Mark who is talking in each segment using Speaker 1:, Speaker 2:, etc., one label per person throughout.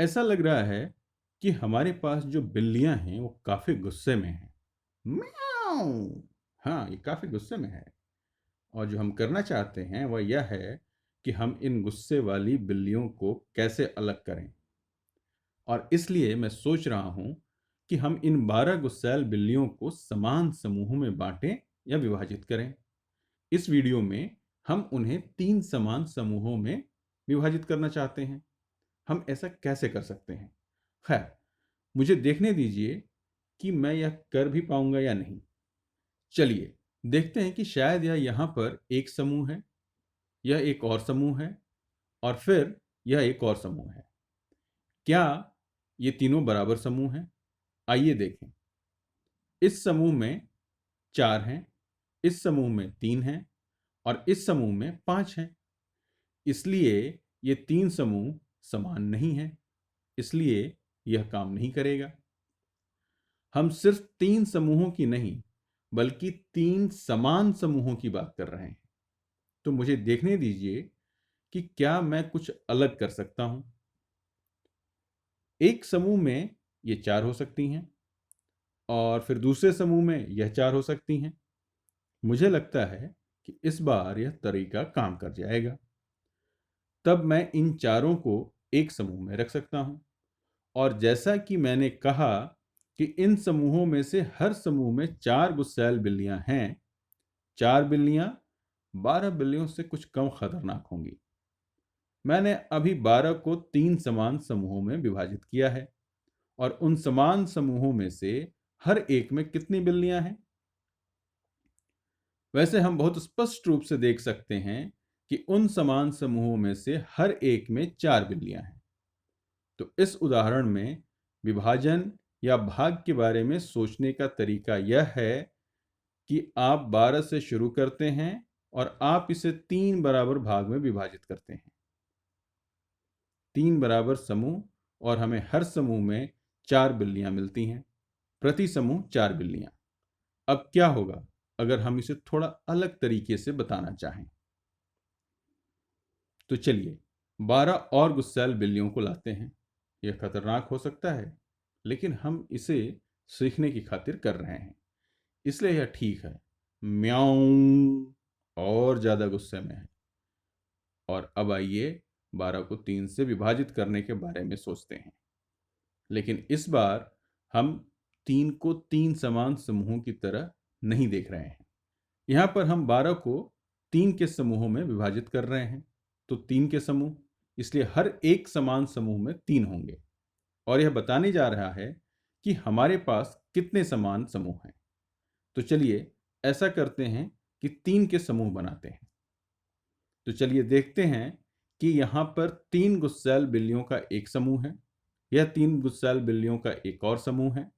Speaker 1: ऐसा लग रहा है कि हमारे पास जो बिल्लियां हैं वो काफी गुस्से में हैं। म्याऊं। हाँ, ये काफी गुस्से में है। और जो हम करना चाहते हैं वह यह है कि हम इन गुस्से वाली बिल्लियों को कैसे अलग करें। और इसलिए मैं सोच रहा हूं कि हम इन 12 गुस्सैल बिल्लियों को समान समूहों में बांटें या विभाजित करें। इस वीडियो में हम उन्हें 3 समान समूहों में विभाजित करना चाहते हैं। हम ऐसा कैसे कर सकते हैं? खैर, मुझे देखने दीजिए कि मैं यह कर भी पाऊंगा या नहीं। चलिए देखते हैं कि शायद यह यहाँ पर एक समूह है, यह एक और समूह है और फिर यह एक और समूह है। क्या ये तीनों बराबर समूह हैं? आइए देखें। इस समूह में 4 हैं, इस समूह में 3 हैं और इस समूह में 5 हैं। इसलिए ये 3 समूह समान नहीं हैं, इसलिए यह काम नहीं करेगा। हम सिर्फ 3 समूहों की नहीं, बल्कि 3 समान समूहों की बात कर रहे हैं। तो मुझे देखने दीजिए कि क्या मैं कुछ अलग कर सकता हूं। एक समूह में ये 4 हो सकती हैं और फिर दूसरे समूह में यह 4 हो सकती हैं। मुझे लगता है कि इस बार यह तरीका काम कर जाएगा। तब मैं इन चारों को एक समूह में रख सकता हूं। और जैसा कि मैंने कहा कि इन समूहों में से हर समूह में 4 गुस्सैल बिल्लियां हैं, 4 बिल्लियां 12 बिल्लियों से कुछ कम खतरनाक होंगी। मैंने अभी 12 को 3 समान समूहों में विभाजित किया है और उन समान समूहों में से हर एक में कितनी बिल्लियां हैं? वैसे हम बहुत स्पष्ट रूप से देख सकते हैं कि उन समान समूहों में से हर एक में 4 बिल्लियां हैं। तो इस उदाहरण में विभाजन या भाग के बारे में सोचने का तरीका यह है कि आप 12 से शुरू करते हैं और आप इसे 3 बराबर भाग में विभाजित करते हैं। 3 बराबर समूह और हमें हर समूह में 4 बिल्लियां मिलती हैं। प्रति समूह 4 बिल्लियां। अब क्या होगा अगर हम इसे थोड़ा अलग तरीके से बताना चाहें? तो चलिए 12 और गुस्सैल बिल्लियों को लाते हैं। यह खतरनाक हो सकता है, लेकिन हम इसे सीखने की खातिर कर रहे हैं, इसलिए यह ठीक है। म्याऊं। और ज्यादा गुस्से में है। और अब आइए 12 को 3 से विभाजित करने के बारे में सोचते हैं। लेकिन इस बार हम 3 को 3 समान समूहों की तरह नहीं देख रहे हैं। यहां पर हम 12 को 3 के समूहों में विभाजित कर रहे हैं। तो 3 के समूह, इसलिए हर एक समान समूह में 3 होंगे। और यह बताने जा रहा है कि हमारे पास कितने समान समूह हैं। तो चलिए ऐसा करते हैं कि 3 के समूह बनाते हैं। तो चलिए देखते हैं कि यहाँ पर 3 गुस्सैल बिल्लियों का एक समूह है, यह 3 गुस्सैल बिल्लियों का एक और समूह है,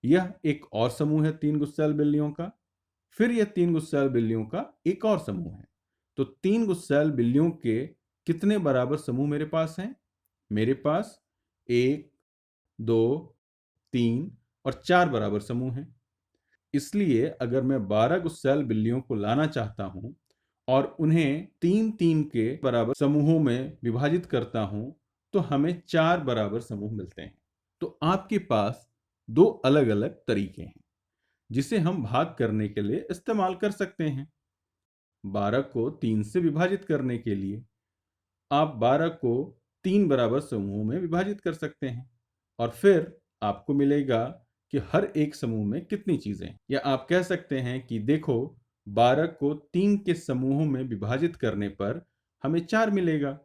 Speaker 1: यह एक और समूह है 3 गुस्सैल बिल्लियों का, फिर यह 3 गुस्सैल बिल्लियों का एक और समूह है। तो 3 गुस्सैल बिल्लियों के कितने बराबर समूह मेरे पास हैं? मेरे पास 1, 2, 3 और 4 बराबर समूह हैं। इसलिए अगर मैं 12 गुस्सैल बिल्लियों को लाना चाहता हूं और उन्हें 3-3 के बराबर समूहों में विभाजित करता हूं, तो हमें 4 बराबर समूह मिलते हैं। तो आपके पास 2 अलग-अलग तरीके हैं जिसे हम भाग करने के लिए इस्तेमाल कर सकते हैं। 12 को 3 से विभाजित करने के लिए आप 12 को 3 बराबर समूहों में विभाजित कर सकते हैं और फिर आपको मिलेगा कि हर एक समूह में कितनी चीजें हैं। या आप कह सकते हैं कि देखो, 12 को 3 के समूहों में विभाजित करने पर हमें 4 मिलेगा।